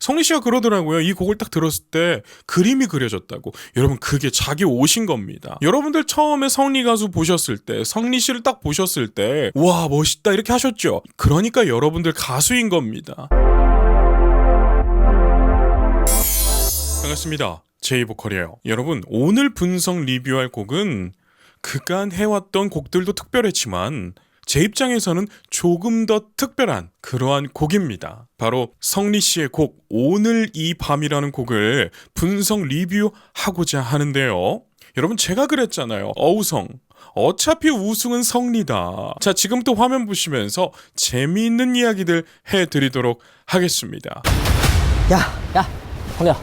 성리 씨가 그러더라고요. 이 곡을 딱 들었을 때 그림이 그려졌다고. 여러분 그게 자기 옷인 겁니다. 여러분들 처음에 성리 가수 보셨을 때, 성리 씨를 딱 보셨을 때 와 멋있다 이렇게 하셨죠. 그러니까 여러분들 가수인 겁니다. 반갑습니다. 제이보컬이에요. 여러분 오늘 분석 리뷰할 곡은 그간 해왔던 곡들도 특별했지만 제 입장에서는 조금 더 특별한 그러한 곡입니다. 바로 성리 씨의 곡 오늘 이 밤이라는 곡을 분석 리뷰하고자 하는데요. 여러분 제가 그랬잖아요. 어우성 어차피 우승은 성리다. 자 지금부터 화면 보시면서 재미있는 이야기들 해드리도록 하겠습니다. 야, 성리야.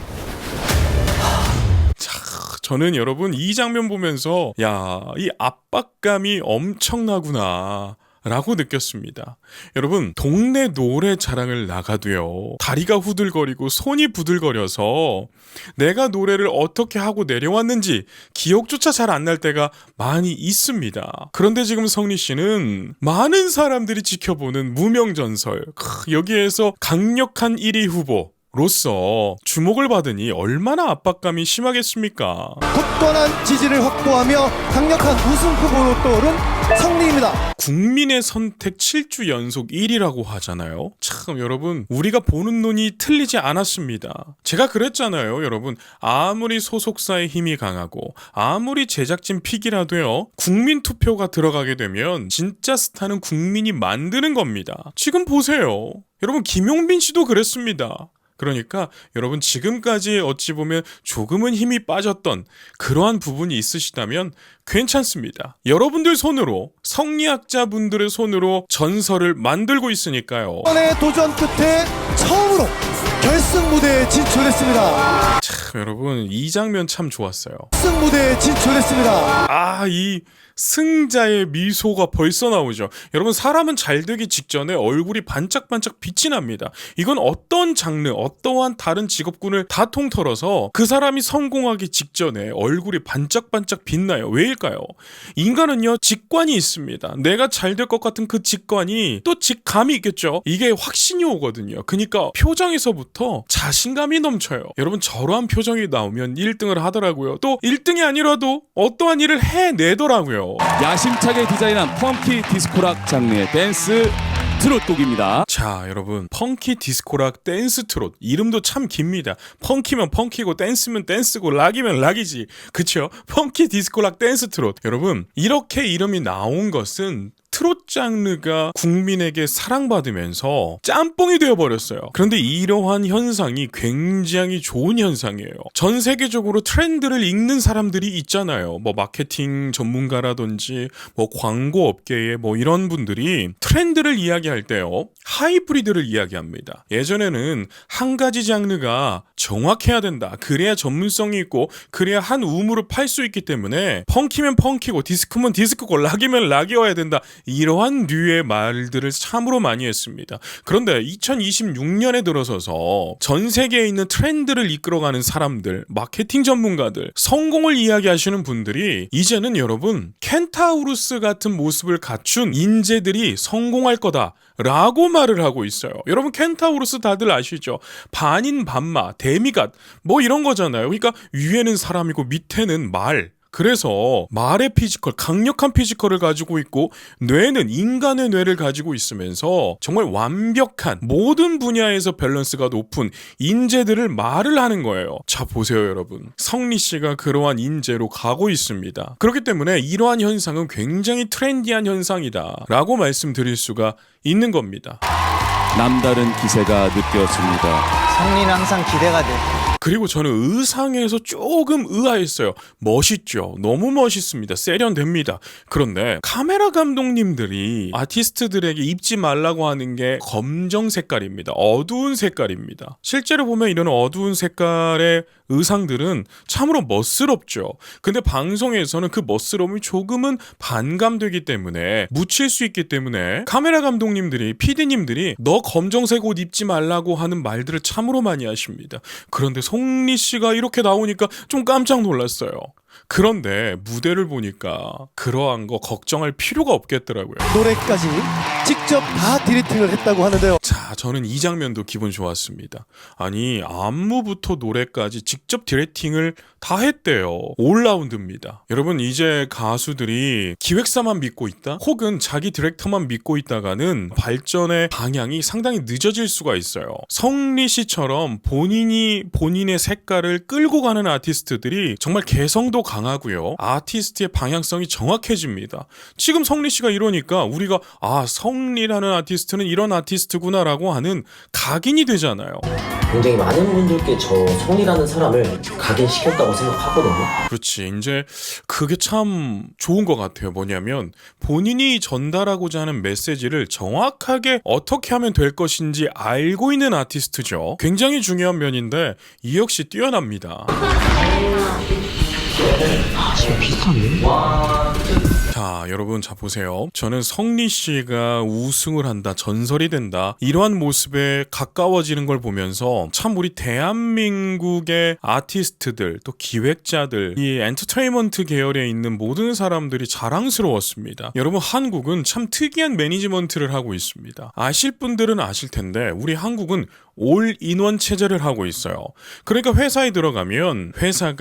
저는 여러분 이 장면 보면서 야, 이 압박감이 엄청나구나 라고 느꼈습니다. 여러분 동네 노래 자랑을 나가도요 다리가 후들거리고 손이 부들거려서 내가 노래를 어떻게 하고 내려왔는지 기억조차 잘 안 날 때가 많이 있습니다. 그런데 지금 성리 씨는 많은 사람들이 지켜보는 무명전설, 여기에서 강력한 1위 후보 로서 주목을 받으니 얼마나 압박감이 심하겠습니까? 굳건한 지지를 확보하며 강력한 우승 후보로 떠오른 성리입니다. 국민의 선택 7주 연속 1위라고 하잖아요. 참 여러분 우리가 보는 눈이 틀리지 않았습니다. 제가 그랬잖아요. 여러분 아무리 소속사의 힘이 강하고 아무리 제작진 픽이라도요 국민 투표가 들어가게 되면 진짜 스타는 국민이 만드는 겁니다. 지금 보세요. 여러분 김용빈 씨도 그랬습니다. 그러니까 여러분 지금까지 어찌 보면 조금은 힘이 빠졌던 그러한 부분이 있으시다면 괜찮습니다. 여러분들 손으로 성리학자분들의 손으로 전설을 만들고 있으니까요. 이번의 도전 끝에 처음으로 결승 무대에 진출했습니다. 참 여러분 이 장면 참 좋았어요. 결승 무대에 진출했습니다. 이 승자의 미소가 벌써 나오죠. 여러분 사람은 잘 되기 직전에 얼굴이 반짝반짝 빛이 납니다. 이건 어떤 장르, 어떠한 다른 직업군을 다 통틀어서 그 사람이 성공하기 직전에 얼굴이 반짝반짝 빛나요. 왜일까요? 인간은요 직관이 있습니다. 내가 잘 될 것 같은 그 직관이 또 직감이 있겠죠. 이게 확신이 오거든요. 그러니까 표정에서부터 자신감이 넘쳐요. 여러분 저러한 표정이 나오면 1등을 하더라고요. 또 1등이 아니라도 어떠한 일을 해내더라고요. 야심차게 디자인한 펑키 디스코락 장르의 댄스 트롯곡입니다. 자 여러분 펑키 디스코락 댄스 트롯 이름도 참 깁니다. 펑키면 펑키고 댄스면 댄스고 락이면 락이지 그쵸? 펑키 디스코락 댄스 트롯. 여러분 이렇게 이름이 나온 것은 트롯 장르가 국민에게 사랑받으면서 짬뽕이 되어버렸어요. 그런데 이러한 현상이 굉장히 좋은 현상이에요. 전 세계적으로 트렌드를 읽는 사람들이 있잖아요. 뭐 마케팅 전문가라든지 뭐 광고 업계의 뭐 이런 분들이 트렌드를 이야기할 때요 하이브리드를 이야기합니다. 예전에는 한 가지 장르가 정확해야 된다. 그래야 전문성이 있고 그래야 한 우물을 팔 수 있기 때문에 펑키면 펑키고 디스크면 디스크고 락이면 락이어야 된다. 이러한 류의 말들을 참으로 많이 했습니다. 그런데 2026년에 들어서서 전 세계에 있는 트렌드를 이끌어가는 사람들, 마케팅 전문가들, 성공을 이야기하시는 분들이 이제는 여러분 켄타우루스 같은 모습을 갖춘 인재들이 성공할 거다 라고 말을 하고 있어요. 여러분 켄타우루스 다들 아시죠? 반인 반마, 데미갓 뭐 이런 거잖아요. 그러니까 위에는 사람이고 밑에는 말. 그래서 말의 피지컬, 강력한 피지컬을 가지고 있고 뇌는 인간의 뇌를 가지고 있으면서 정말 완벽한 모든 분야에서 밸런스가 높은 인재들을 말을 하는 거예요. 자 보세요 여러분. 성리 씨가 그러한 인재로 가고 있습니다. 그렇기 때문에 이러한 현상은 굉장히 트렌디한 현상이다 라고 말씀드릴 수가 있는 겁니다. 남다른 기세가 느껴집니다. 성리는 항상 기대가 돼. 그리고 저는 의상에서 조금 의아했어요. 멋있죠. 너무 멋있습니다. 세련됩니다. 그런데 카메라 감독님들이 아티스트들에게 입지 말라고 하는 게 검정 색깔입니다. 어두운 색깔입니다. 실제로 보면 이런 어두운 색깔의 의상들은 참으로 멋스럽죠. 근데 방송에서는 그 멋스러움이 조금은 반감되기 때문에 묻힐 수 있기 때문에 카메라 감독님들이 PD님들이 너 검정색 옷 입지 말라고 하는 말들을 참으로 많이 하십니다. 그런데 성리 씨가 이렇게 나오니까 좀 깜짝 놀랐어요. 그런데 무대를 보니까 그러한 거 걱정할 필요가 없겠더라고요. 노래까지 직접 다 디렉팅을 했다고 하는데요. 자, 저는 이 장면도 기분 좋았습니다. 아니, 안무부터 노래까지 직접 디렉팅을 다 했대요. 올라운드입니다. 여러분, 이제 가수들이 기획사만 믿고 있다? 혹은 자기 디렉터만 믿고 있다가는 발전의 방향이 상당히 늦어질 수가 있어요. 성리 씨처럼 본인의 색깔을 끌고 가는 아티스트들이 정말 개성도 강하고요. 아티스트의 방향성이 정확해집니다. 지금 성리 씨가 이러니까 우리가 성리라는 아티스트는 이런 아티스트구나라고 하는 각인이 되잖아요. 굉장히 많은 분들께 저 성리라는 사람을 각인시켰다고 생각하거든요. 그렇지. 이제 그게 참 좋은 것 같아요. 뭐냐면 본인이 전달하고자 하는 메시지를 정확하게 어떻게 하면 될 것인지 알고 있는 아티스트죠. 굉장히 중요한 면인데 이 역시 뛰어납니다. 지금 비슷한데? 자, 여러분, 자 보세요. 저는 성리 씨가 우승을 한다, 전설이 된다, 이러한 모습에 가까워지는 걸 보면서 참 우리 대한민국의 아티스트들, 또 기획자들, 이 엔터테인먼트 계열에 있는 모든 사람들이 자랑스러웠습니다. 여러분, 한국은 참 특이한 매니지먼트를 하고 있습니다. 아실 분들은 아실 텐데 우리 한국은 올인원 체제를 하고 있어요. 그러니까 회사에 들어가면 회사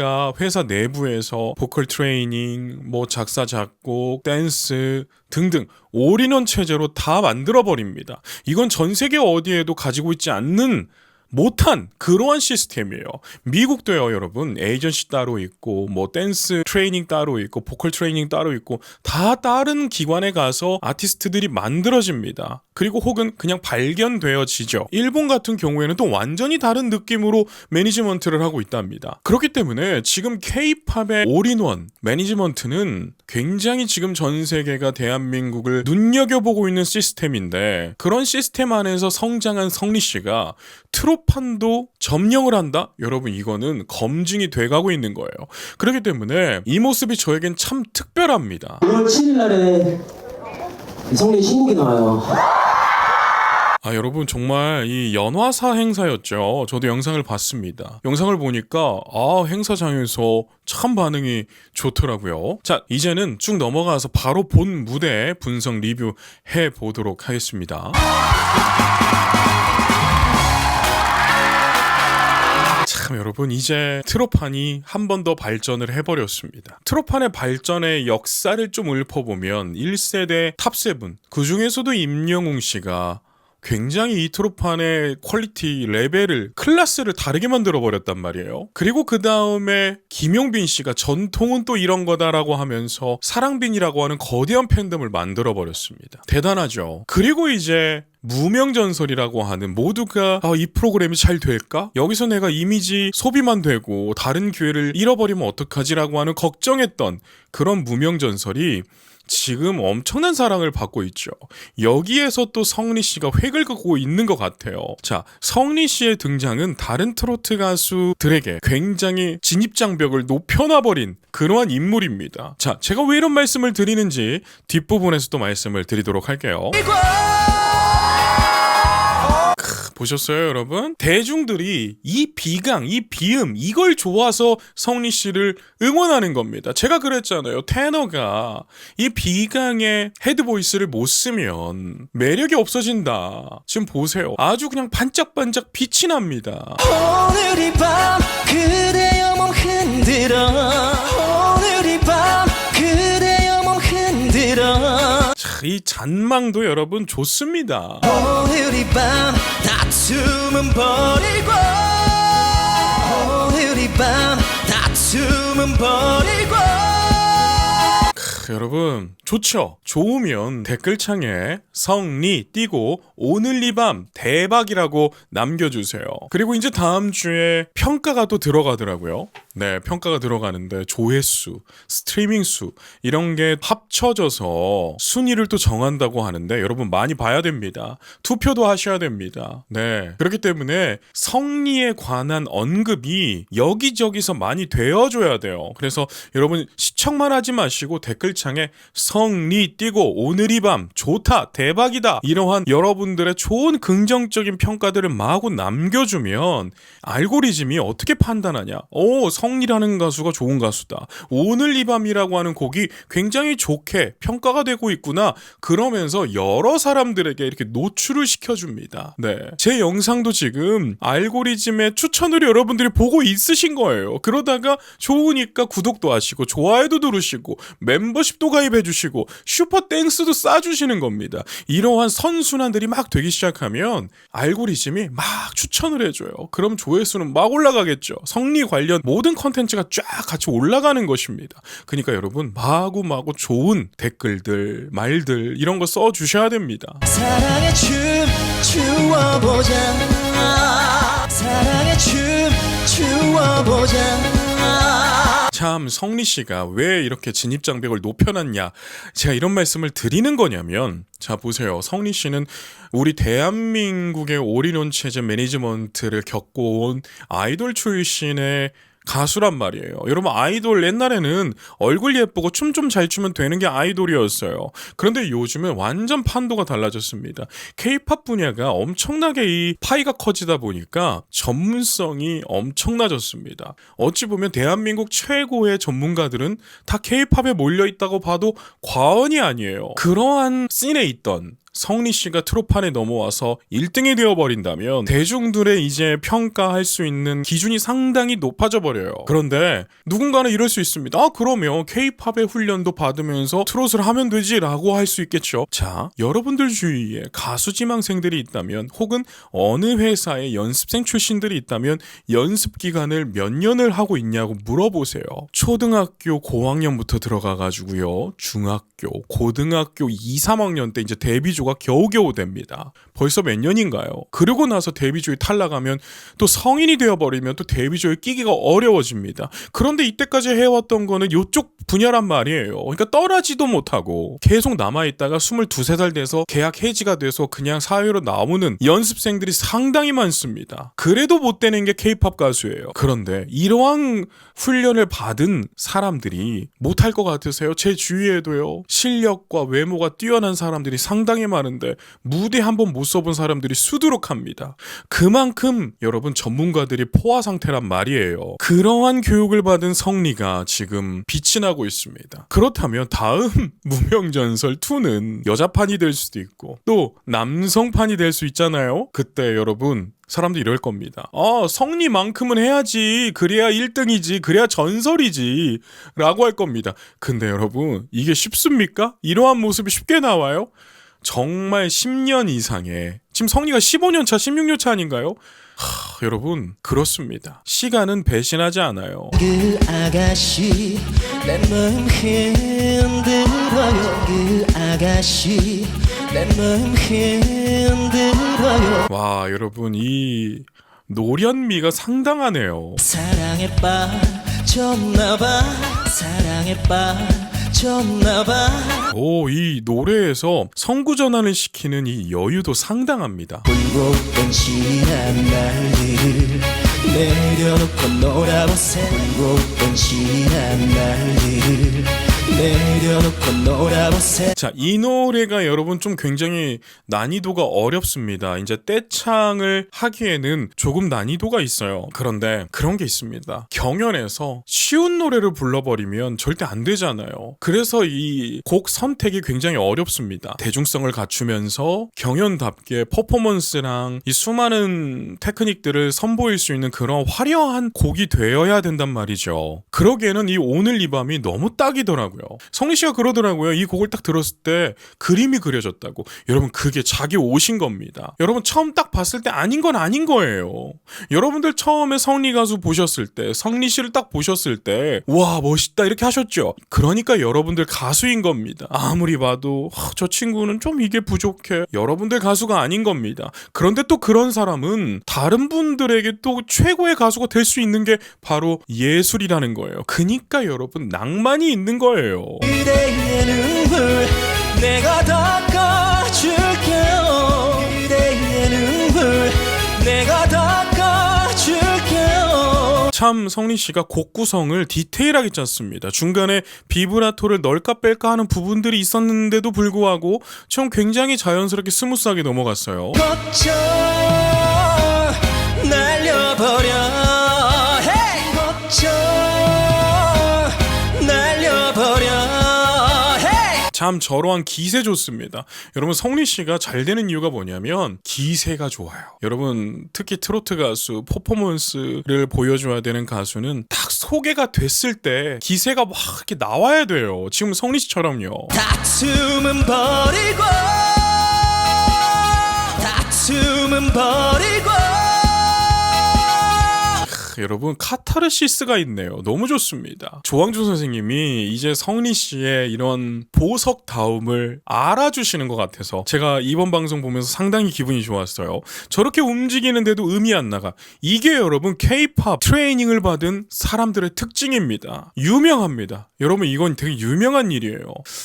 내부에서 보컬 트레이닝, 뭐 작사 작곡, 댄스 등등 올인원 체제로 다 만들어 버립니다. 이건 전 세계 어디에도 가지고 있지 않는 못한 그러한 시스템이에요. 미국도요, 여러분. 에이전시 따로 있고 뭐 댄스 트레이닝 따로 있고 보컬 트레이닝 따로 있고 다 다른 기관에 가서 아티스트들이 만들어집니다. 그리고 혹은 그냥 발견되어지죠. 일본 같은 경우에는 또 완전히 다른 느낌으로 매니지먼트를 하고 있답니다. 그렇기 때문에 지금 K-팝의 올인원 매니지먼트는 굉장히 지금 전 세계가 대한민국을 눈여겨보고 있는 시스템인데, 그런 시스템 안에서 성장한 성리 씨가 트로판도 점령을 한다? 여러분, 이거는 검증이 돼가고 있는 거예요. 그렇기 때문에 이 모습이 저에겐 참 특별합니다. 5월 7일 날에 성리 신곡이 나와요. 여러분, 정말 이 연화사 행사였죠. 저도 영상을 봤습니다. 영상을 보니까 행사장에서 참 반응이 좋더라고요. 자, 이제는 쭉 넘어가서 바로 본 무대 분석 리뷰해 보도록 하겠습니다. 참, 여러분, 이제 트로판이 한 번 더 발전을 해버렸습니다. 트로판의 발전의 역사를 좀 읊어보면 1세대 탑7, 그 중에서도 임영웅 씨가 굉장히 이 트로판의 퀄리티 레벨을, 클래스를 다르게 만들어버렸단 말이에요. 그리고 그 다음에 김용빈 씨가 전통은 또 이런 거다라고 하면서 사랑빈이라고 하는 거대한 팬덤을 만들어버렸습니다. 대단하죠. 그리고 이제 무명전설이라고 하는, 모두가 이 프로그램이 잘 될까? 여기서 내가 이미지 소비만 되고 다른 기회를 잃어버리면 어떡하지라고 하는 걱정했던 그런 무명전설이 지금 엄청난 사랑을 받고 있죠. 여기에서 또 성리 씨가 획을 긋고 있는 것 같아요. 자, 성리 씨의 등장은 다른 트로트 가수들에게 굉장히 진입장벽을 높여놔버린 그러한 인물입니다. 자, 제가 왜 이런 말씀을 드리는지 뒷부분에서 또 말씀을 드리도록 할게요. 보셨어요, 여러분? 대중들이 이 비강, 이 비음, 이걸 좋아서 성리 씨를 응원하는 겁니다. 제가 그랬잖아요. 테너가 이 비강의 헤드 보이스를 못 쓰면 매력이 없어진다. 지금 보세요. 아주 그냥 반짝반짝 빛이 납니다. 오늘 이 밤 그대여 몸 흔들어, 오늘 이 밤 그대여 몸 흔들어, 자, 이 잔망도 여러분 좋습니다. 오늘 이 밤 다툼은 버리고, 오늘 이 밤 다툼은 버리고. 여러분, 좋죠? 좋으면 댓글창에 성리 띄고 오늘 이 밤 대박이라고 남겨주세요. 그리고 이제 다음 주에 평가가 또 들어가더라고요. 네, 평가가 들어가는데 조회수, 스트리밍 수 이런 게 합쳐져서 순위를 또 정한다고 하는데, 여러분 많이 봐야 됩니다. 투표도 하셔야 됩니다. 네, 그렇기 때문에 성리에 관한 언급이 여기저기서 많이 되어줘야 돼요. 그래서 여러분 시청만 하지 마시고 댓글창에 성리 띄고 오늘 이 밤 좋다, 대박이다, 이러한 여러분들의 좋은 긍정적인 평가들을 마구 남겨주면 알고리즘이 어떻게 판단하냐, 성리라는 가수가 좋은 가수다. 오늘 이 밤이라고 하는 곡이 굉장히 좋게 평가가 되고 있구나. 그러면서 여러 사람들에게 이렇게 노출을 시켜줍니다. 네, 제 영상도 지금 알고리즘의 추천으로 여러분들이 보고 있으신 거예요. 그러다가 좋으니까 구독도 하시고 좋아요도 누르시고 멤버십도 가입해주시고 슈퍼땡스도 싸주시는 겁니다. 이러한 선순환들이 막 되기 시작하면 알고리즘이 막 추천을 해줘요. 그럼 조회수는 막 올라가겠죠. 성리 관련 모든 컨텐츠가 쫙 같이 올라가는 것입니다. 그러니까 여러분 마구마구 좋은 댓글들, 말들 이런 거 써주셔야 됩니다. 사랑의 춤 추어보자 사랑의 춤 추어보자 참 성리 씨가 왜 이렇게 진입장벽을 높여놨냐, 제가 이런 말씀을 드리는 거냐면, 자 보세요, 성리 씨는 우리 대한민국의 올인원 체제 매니지먼트를 겪어온 아이돌 출신의 가수란 말이에요. 여러분 아이돌 옛날에는 얼굴 예쁘고 춤 좀 잘 추면 되는 게 아이돌이었어요. 그런데 요즘은 완전 판도가 달라졌습니다. K-팝 분야가 엄청나게 이 파이가 커지다 보니까 전문성이 엄청나졌습니다. 어찌 보면 대한민국 최고의 전문가들은 다 K-팝에 몰려있다고 봐도 과언이 아니에요. 그러한 씬에 있던 성리 씨가 트로판에 넘어와서 1등이 되어버린다면 대중들의 이제 평가할 수 있는 기준이 상당히 높아져 버려요. 그런데 누군가는 이럴 수 있습니다. 아 그러면 K-팝의 훈련도 받으면서 트롯을 하면 되지 라고 할 수 있겠죠. 자, 여러분들 주위에 가수 지망생들이 있다면 혹은 어느 회사의 연습생 출신들이 있다면 연습 기간을 몇 년을 하고 있냐고 물어보세요. 초등학교 고학년부터 들어가가지고요, 중학교, 고등학교 2, 3학년 때 이제 데뷔조가 겨우겨우 됩니다. 벌써 몇 년인가요? 그러고 나서 데뷔조에 탈락하면 또 성인이 되어버리면 또 데뷔조에 끼기가 어려워집니다. 그런데 이때까지 해왔던 거는 이쪽 분야란 말이에요. 그러니까 떠나지도 못하고 계속 남아있다가 22, 3살 돼서 계약 해지가 돼서 그냥 사회로 나오는 연습생들이 상당히 많습니다. 그래도 못 되는 게 K-팝 가수예요. 그런데 이러한 훈련을 받은 사람들이 못할 것 같으세요? 제 주위에도요, 실력과 외모가 뛰어난 사람들이 상당히 많은데 무대 한번 못 써본 사람들이 수두룩합니다. 그만큼 여러분 전문가들이 포화 상태란 말이에요. 그러한 교육을 받은 성리가 지금 빛이 나고 있습니다. 그렇다면 다음 무명전설 2는 여자판이 될 수도 있고 또 남성판이 될 수 있잖아요. 그때 여러분 사람들이 이럴 겁니다. 성리만큼은 해야지, 그래야 1등이지, 그래야 전설이지 라고 할 겁니다. 근데 여러분 이게 쉽습니까? 이러한 모습이 쉽게 나와요? 정말 10년 이상의, 지금 성리가 15년 차, 16년 차 아닌가요? 여러분 그렇습니다. 시간은 배신하지 않아요. 그 아가씨 내 마음 흔들어요 그 아가씨 내 마음 흔들어요 와 여러분 이 노련미가 상당하네요. 사랑에 빠졌나봐 사랑에 빠졌나봐 이 노래에서 성구전환을 시키는 이 여유도 상당합니다. 울고 던지란 날들을 내려놓고 놀아보세 울고 던지란 날들을 내려놓고 놀아보세. 자, 이 노래가 여러분 좀 굉장히 난이도가 어렵습니다. 이제 떼창을 하기에는 조금 난이도가 있어요. 그런데 그런 게 있습니다. 경연에서 쉬운 노래를 불러버리면 절대 안 되잖아요. 그래서 이 곡 선택이 굉장히 어렵습니다. 대중성을 갖추면서 경연답게 퍼포먼스랑 이 수많은 테크닉들을 선보일 수 있는 그런 화려한 곡이 되어야 된단 말이죠. 그러기에는 이 오늘 이 밤이 너무 딱이더라고요. 성리 씨가 그러더라고요. 이 곡을 딱 들었을 때 그림이 그려졌다고. 여러분 그게 자기 옷인 겁니다. 여러분 처음 딱 봤을 때 아닌 건 아닌 거예요. 여러분들 처음에 성리 가수 보셨을 때, 성리 씨를 딱 보셨을 때 와 멋있다 이렇게 하셨죠. 그러니까 여러분들 가수인 겁니다. 아무리 봐도 저 친구는 좀 이게 부족해. 여러분들 가수가 아닌 겁니다. 그런데 또 그런 사람은 다른 분들에게 또 최고의 가수가 될 수 있는 게 바로 예술이라는 거예요. 그니까 여러분 낭만이 있는 거예요. 그대의 눈물 내가 닦아줄게요 그대의 눈물 내가 닦아줄게요. 참 성리 씨가 곡 구성을 디테일하게 짰습니다. 중간에 비브라토를 넣을까 뺄까 하는 부분들이 있었는데도 불구하고 좀 굉장히 자연스럽게 스무스하게 넘어갔어요. 걱정 날려버려 hey! 걱정 참 저러한 기세 좋습니다. 여러분 성리 씨가 잘 되는 이유가 뭐냐면 기세가 좋아요. 여러분 특히 트로트 가수 퍼포먼스를 보여줘야 되는 가수는 딱 소개가 됐을 때 기세가 막 이렇게 나와야 돼요. 지금 성리 씨처럼요. 다툼은 버리고 다툼은 버리고 여러분 카타르시스가 있네요. 너무 좋습니다. 조항준 선생님이 이제 성리 씨의 이런 보석다움을 알아주시는 것 같아서 제가 이번 방송 보면서 상당히 기분이 좋았어요. 저렇게 움직이는데도 음이 안 나가. 이게 여러분 K-팝 트레이닝을 받은 사람들의 특징입니다. 유명합니다. 여러분 이건 되게 유명한 일이에요.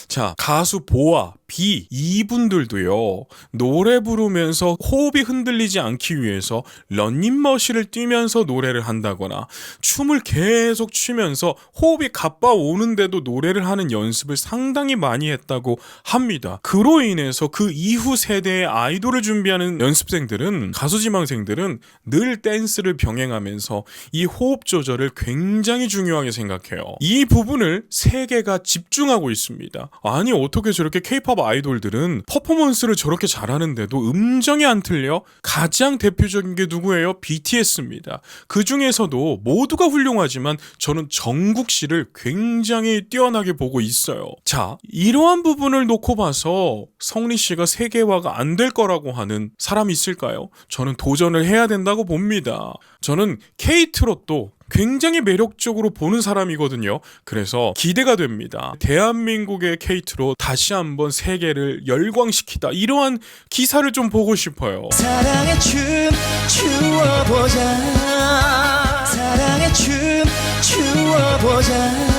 자, 가수 보아, 비 이분들도요. 노래 부르면서 호흡이 흔들리지 않기 위해서 런닝머신을 뛰면서 노래를 한다거나 춤을 계속 추면서 호흡이 가빠 오는데도 노래를 하는 연습을 상당히 많이 했다고 합니다. 그로 인해서 그 이후 세대의 아이돌을 준비하는 연습생들은 가수 지망생들은 늘 댄스를 병행하면서 이 호흡 조절을 굉장히 중요하게 생각해요. 이 부분을 세계가 집중하고 있습니다. 아니 어떻게 저렇게 K-팝 아이돌들은 퍼포먼스를 저렇게 잘하는데도 음정이 안 틀려? 가장 대표적인 게 누구예요? BTS입니다. 그 중에서도 모두가 훌륭하지만 저는 정국 씨를 굉장히 뛰어나게 보고 있어요. 자, 이러한 부분을 놓고 봐서 성리 씨가 세계화가 안 될 거라고 하는 사람이 있을까요? 저는 도전을 해야 된다고 봅니다. 저는 K-트롯도 굉장히 매력적으로 보는 사람이거든요. 그래서 기대가 됩니다. 대한민국의 K-트롯 다시 한번 세계를 열광시키다. 이러한 기사를 좀 보고 싶어요. 사랑의 춤 추어보자 사랑의 춤 추어보자.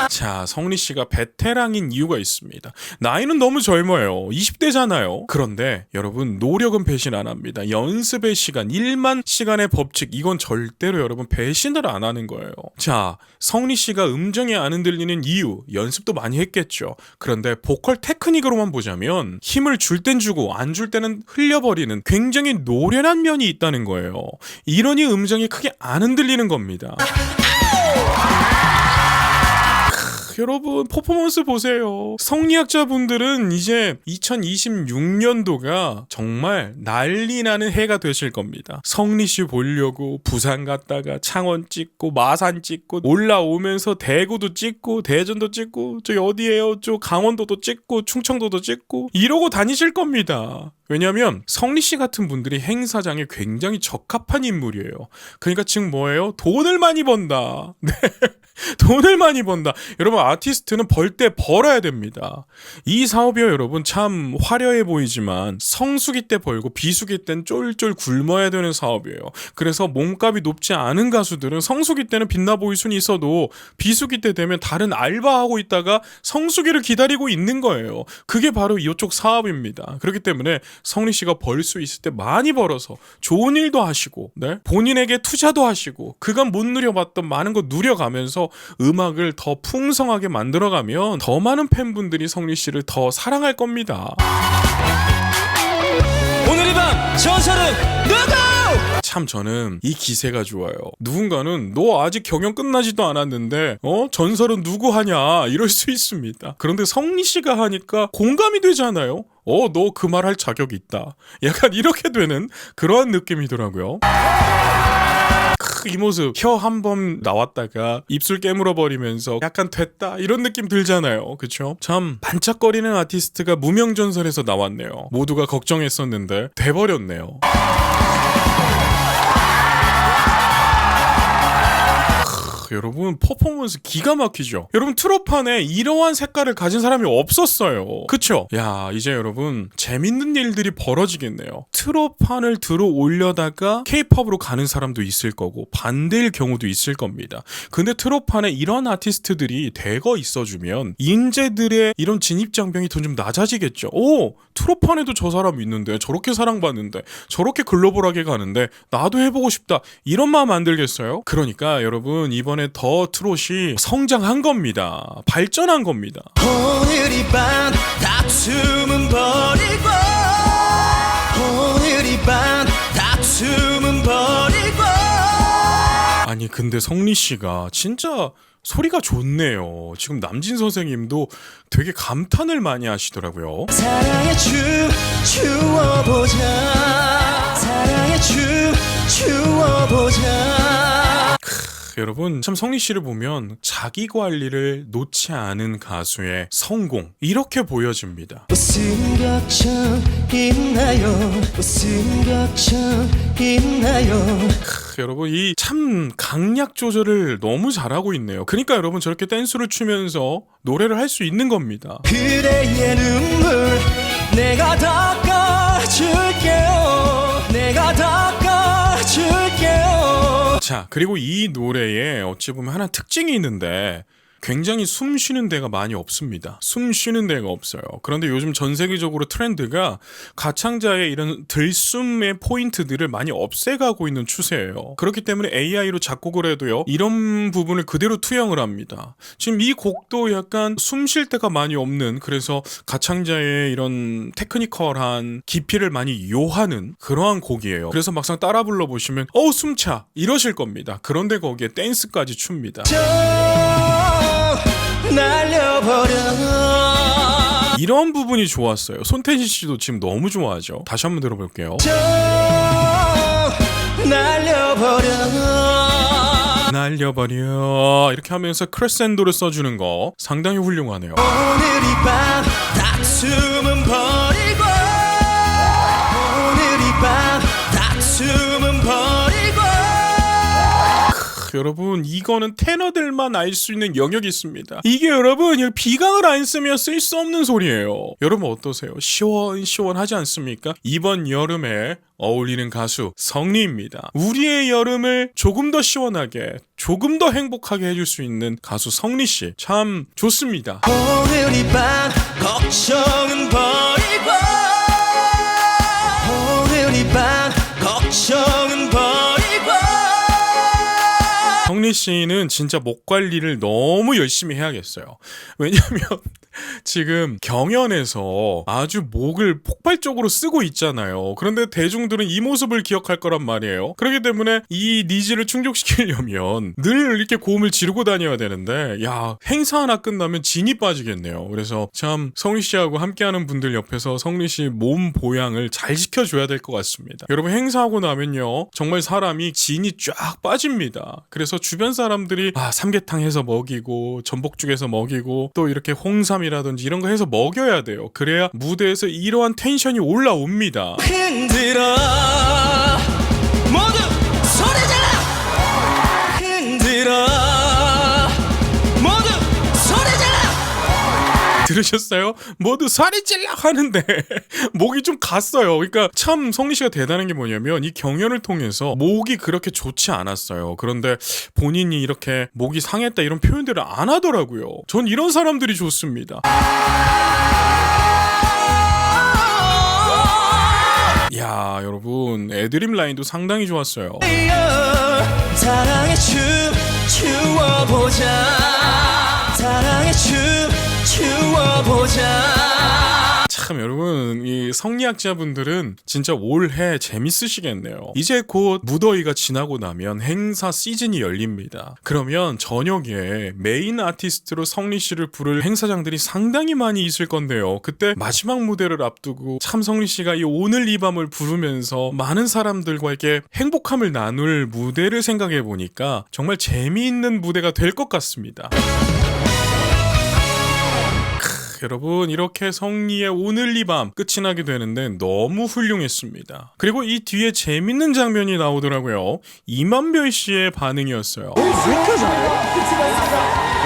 자, 성리 씨가 베테랑인 이유가 있습니다. 나이는 너무 젊어요. 20대잖아요. 그런데 여러분 노력은 배신 안 합니다. 연습의 시간, 1만 시간의 법칙 이건 절대로 여러분 배신을 안 하는 거예요. 자, 성리 씨가 음정이 안 흔들리는 이유 연습도 많이 했겠죠. 그런데 보컬 테크닉으로만 보자면 힘을 줄 땐 주고 안 줄 때는 흘려버리는 굉장히 노련한 면이 있다는 거예요. 이러니 음정이 크게 안 흔들리는 겁니다. 여러분 퍼포먼스 보세요. 성리학자분들은 이제 2026년도가 정말 난리 나는 해가 되실 겁니다. 성리씨 보려고 부산 갔다가 창원 찍고 마산 찍고 올라오면서 대구도 찍고 대전도 찍고 저기 어디에요? 저 강원도도 찍고 충청도도 찍고 이러고 다니실 겁니다. 왜냐면 성리씨 같은 분들이 행사장에 굉장히 적합한 인물이에요. 그러니까 지금 뭐예요? 돈을 많이 번다. 네. 돈을 많이 번다. 여러분 아티스트는 벌 때 벌어야 됩니다. 이 사업이요 여러분 참 화려해 보이지만 성수기 때 벌고 비수기 땐 쫄쫄 굶어야 되는 사업이에요. 그래서 몸값이 높지 않은 가수들은 성수기 때는 빛나 보일 수는 있어도 비수기 때 되면 다른 알바하고 있다가 성수기를 기다리고 있는 거예요. 그게 바로 이쪽 사업입니다. 그렇기 때문에 성리 씨가 벌 수 있을 때 많이 벌어서 좋은 일도 하시고 네? 본인에게 투자도 하시고 그간 못 누려봤던 많은 거 누려가면서 음악을 더 풍성하게 만들어가면 더 많은 팬분들이 성리 씨를 더 사랑할 겁니다. 오늘 이 밤 전설은 누구? 참 저는 이 기세가 좋아요. 누군가는 너 아직 경연 끝나지도 않았는데 전설은 누구 하냐 이럴 수 있습니다. 그런데 성리 씨가 하니까 공감이 되잖아요. 너 그 말 할 자격이 있다. 약간 이렇게 되는 그러한 느낌이더라고요. 이 모습 혀 한 번 나왔다가 입술 깨물어 버리면서 약간 됐다 이런 느낌 들잖아요. 그쵸? 참 반짝거리는 아티스트가 무명전설에서 나왔네요. 모두가 걱정했었는데 돼버렸네요. 여러분 퍼포먼스 기가 막히죠. 여러분 트롯판에 이러한 색깔을 가진 사람이 없었어요. 그쵸? 야 이제 여러분 재밌는 일들이 벌어지겠네요. 트롯판을 들어 올려다가 K-팝으로 가는 사람도 있을 거고 반대일 경우도 있을 겁니다. 근데 트롯판에 이런 아티스트들이 대거 있어주면 인재들의 이런 진입장벽이 더 좀 낮아지겠죠. 트롯판에도 저 사람 있는데 저렇게 사랑받는데 저렇게 글로벌하게 가는데 나도 해보고 싶다 이런 마음 안 들겠어요? 그러니까 여러분 이번에 더 트롯이 성장한 겁니다. 발전한 겁니다. 오늘 이 밤 다툼은 버리고 오늘 이 밤 다툼은 버리고. 아니 근데 성리 씨가 진짜 소리가 좋네요. 지금 남진 선생님도 되게 감탄을 많이 하시더라고요. 사랑의 주워보자 사랑의 주워보자. 여러분 참 성리 씨를 보면 자기 관리를 놓지 않은 가수의 성공 이렇게 보여집니다. 무슨 걱정 있나요 무슨 걱정 있나요. 여러분 이 참 강약 조절을 너무 잘하고 있네요. 그러니까 여러분 저렇게 댄스를 추면서 노래를 할 수 있는 겁니다. 그대의 눈물 내가 닦아줄게요 내가 닦아줄게요. 자 그리고 이 노래에 어찌 보면 하나 특징이 있는데 굉장히 숨 쉬는 데가 많이 없습니다. 숨 쉬는 데가 없어요. 그런데 요즘 전 세계적으로 트렌드가 가창자의 이런 들숨의 포인트들을 많이 없애가고 있는 추세예요. 그렇기 때문에 AI로 작곡을 해도요 이런 부분을 그대로 투영을 합니다. 지금 이 곡도 약간 숨 쉴 데가 많이 없는, 그래서 가창자의 이런 테크니컬한 깊이를 많이 요하는 그러한 곡이에요. 그래서 막상 따라 불러보시면 숨차 이러실 겁니다. 그런데 거기에 댄스까지 춥니다. 날려버려. 이런 부분이 좋았어요. 손태진 씨도 지금 너무 좋아하죠. 다시 한번 들어볼게요. 날려버려 이렇게 하면서 크레센도를 써주는 거 상당히 훌륭하네요. 오늘 이 밤 다툼은 버리고 오늘 이 밤 다툼은 버리고. 여러분 이거는 테너들만 알 수 있는 영역이 있습니다. 이게 여러분 비강을 안 쓰면 쓸 수 없는 소리예요. 여러분 어떠세요? 시원시원하지 않습니까? 이번 여름에 어울리는 가수 성리입니다. 우리의 여름을 조금 더 시원하게 조금 더 행복하게 해줄 수 있는 가수 성리씨 참 좋습니다. 오늘 이 밤 걱정은 버리고 오늘 이 밤 걱정은 버리고. 성리 씨는 진짜 목 관리를 너무 열심히 해야겠어요. 왜냐면 지금 경연에서 아주 목을 폭발적으로 쓰고 있잖아요. 그런데 대중들은 이 모습을 기억할 거란 말이에요. 그렇기 때문에 이 니즈를 충족시키려면 늘 이렇게 고음을 지르고 다녀야 되는데 행사 하나 끝나면 진이 빠지겠네요. 그래서 참 성리 씨하고 함께하는 분들 옆에서 성리 씨 몸 보양을 잘 지켜줘야 될 것 같습니다. 여러분 행사하고 나면요 정말 사람이 진이 쫙 빠집니다. 그래서 주변 사람들이 삼계탕 해서 먹이고 전복죽에서 먹이고 또 이렇게 홍삼이라든지 이런 거 해서 먹여야 돼요. 그래야 무대에서 이러한 텐션이 올라옵니다. 흔들어 모두 소리 질러 흔들어 모두 소리 질러. 들으셨어요? 모두 소리 질러 하는데 목이 좀 갔어요. 그러니까 참 성리 씨가 대단한 게 뭐냐면 이 경연을 통해서 목이 그렇게 좋지 않았어요. 그런데 본인이 이렇게 목이 상했다 이런 표현들을 안 하더라고요. 전 이런 사람들이 좋습니다. 야 여러분 애드립 라인도 상당히 좋았어요. 사랑의 주워보자 사랑의 주워보자. 참 여러분 이 성리학자분들은 진짜 올해 재밌으시겠네요. 이제 곧 무더위가 지나고 나면 행사 시즌이 열립니다. 그러면 저녁에 메인 아티스트로 성리 씨를 부를 행사장들이 상당히 많이 있을 건데요. 그때 마지막 무대를 앞두고 참 성리 씨가 이 오늘 이 밤을 부르면서 많은 사람들과 이렇게 행복함을 나눌 무대를 생각해 보니까 정말 재미있는 무대가 될 것 같습니다. 여러분 이렇게 성리의 오늘 이 밤 끝이 나게 되는데 너무 훌륭했습니다. 그리고 이 뒤에 재밌는 장면이 나오더라고요. 이만별 씨의 반응이었어요. 왜 이렇게 잘해?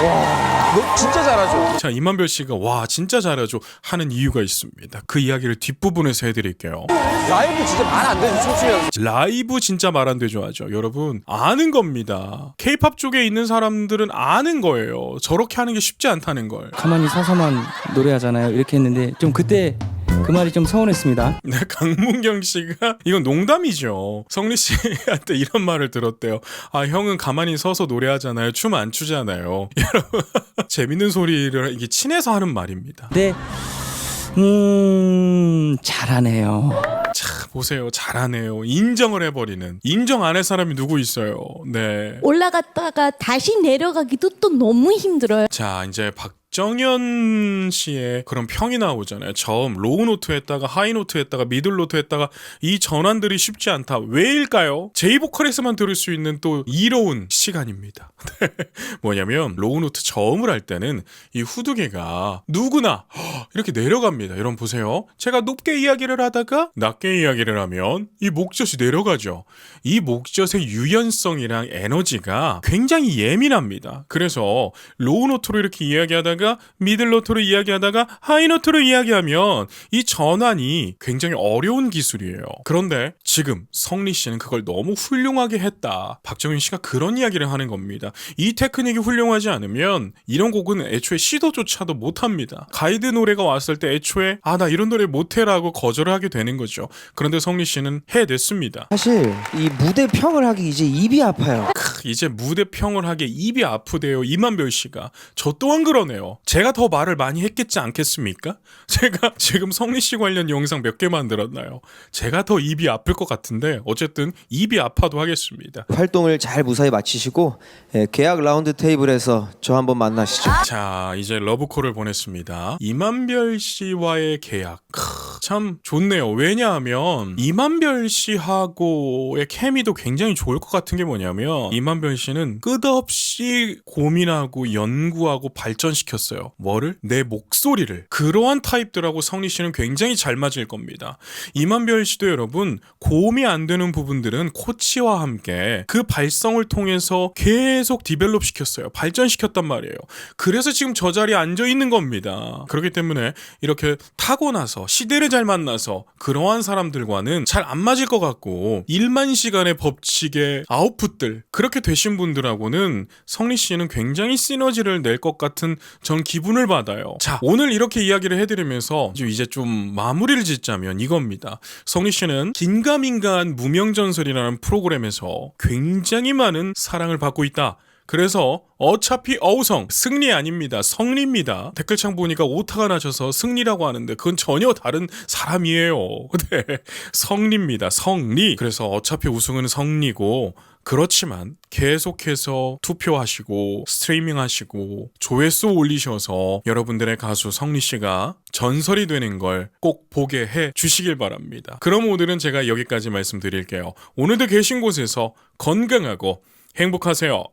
와, 너 진짜 잘하죠? 자, 이만별 씨가 와 진짜 잘하죠 하는 이유가 있습니다. 그 이야기를 뒷부분에서 해드릴게요. 라이브 진짜 말 안 되죠, 춤추면. 라이브 진짜 말 안 되죠 하죠. 여러분 아는 겁니다. K-팝 쪽에 있는 사람들은 아는 거예요. 저렇게 하는 게 쉽지 않다는 걸. 가만히 서서만 노래하잖아요. 이렇게 했는데 좀 그때 그 말이 좀 서운했습니다. 네, 강문경 씨가 이건 농담이죠. 성리 씨한테 이런 말을 들었대요. 형은 가만히 서서 노래하잖아요. 춤 안 추잖아요. 여러분 재밌는 소리를 이게 친해서 하는 말입니다. 네, 잘하네요. 참 보세요. 잘하네요. 인정을 해버리는. 인정 안 할 사람이 누구 있어요. 네. 올라갔다가 다시 내려가기도 또 너무 힘들어요. 자, 이제 박정현 씨의 그런 평이 나오잖아요. 저음, 로우 노트 했다가 하이 노트 했다가 미들 노트 했다가 이 전환들이 쉽지 않다. 왜일까요? 제이보컬에서만 들을 수 있는 또 이로운 시간입니다. 뭐냐면 로우 노트 저음을 할 때는 이 후두개가 누구나 이렇게 내려갑니다. 여러분 보세요. 제가 높게 이야기를 하다가 낮게 이야기를 하면 이 목젖이 내려가죠. 이 목젖의 유연성이랑 에너지가 굉장히 예민합니다. 그래서 로우 노트로 이렇게 이야기하다가 미들 노트로 이야기하다가 하이 노트로 이야기하면 이 전환이 굉장히 어려운 기술이에요. 그런데 지금 성리 씨는 그걸 너무 훌륭하게 했다. 박정현 씨가 그런 이야기를 하는 겁니다. 이 테크닉이 훌륭하지 않으면 이런 곡은 애초에 시도조차도 못합니다. 가이드 노래가 왔을 때 애초에 나 이런 노래 못해라고 거절을 하게 되는 거죠. 그런데 성리 씨는 해냈습니다. 사실 이 무대 평을 하기 이제 입이 아파요. 이제 무대 평을 하기에 입이 아프대요. 이만별 씨가. 저 또한 그러네요. 제가 더 말을 많이 했겠지 않겠습니까? 제가 지금 성리 씨 관련 영상 몇 개 만들었나요? 제가 더 입이 아플 것 같은데 어쨌든 입이 아파도 하겠습니다. 활동을 잘 무사히 마치시고 계약 라운드 테이블에서 저 한번 만나시죠. 자, 이제 러브콜을 보냈습니다. 이만별 씨와의 계약. 참 좋네요. 왜냐하면 이만별 씨하고의 케미도 굉장히 좋을 것 같은 게 뭐냐면 이만별 씨는 끝없이 고민하고 연구하고 발전시켰어요. 뭐를? 내 목소리를. 그러한 타입들하고 성리 씨는 굉장히 잘 맞을 겁니다. 이만별 씨도 여러분 고음이 안 되는 부분들은 코치와 함께 그 발성을 통해서 계속 디벨롭 시켰어요. 발전시켰단 말이에요. 그래서 지금 저 자리에 앉아 있는 겁니다. 그렇기 때문에 이렇게 타고나서 시대를 잘 만나서 그러한 사람들과는 잘 안 맞을 것 같고 1만 시간의 법칙의 아웃풋들 그렇게 되신 분들하고는 성리 씨는 굉장히 시너지를 낼 것 같은 전 기분을 받아요. 자, 오늘 이렇게 이야기를 해드리면서 이제 좀 마무리를 짓자면 이겁니다. 성리 씨는 긴가민가한 무명전설이라는 프로그램에서 굉장히 많은 사랑을 받고 있다. 그래서 어차피 어우성 승리 아닙니다. 성리입니다. 댓글창 보니까 오타가 나셔서 승리라고 하는데 그건 전혀 다른 사람이에요. 네, 성리입니다. 성리. 그래서 어차피 우승은 성리고 그렇지만 계속해서 투표하시고 스트리밍하시고 조회수 올리셔서 여러분들의 가수 성리 씨가 전설이 되는 걸 꼭 보게 해 주시길 바랍니다. 그럼 오늘은 제가 여기까지 말씀드릴게요. 오늘도 계신 곳에서 건강하고 행복하세요.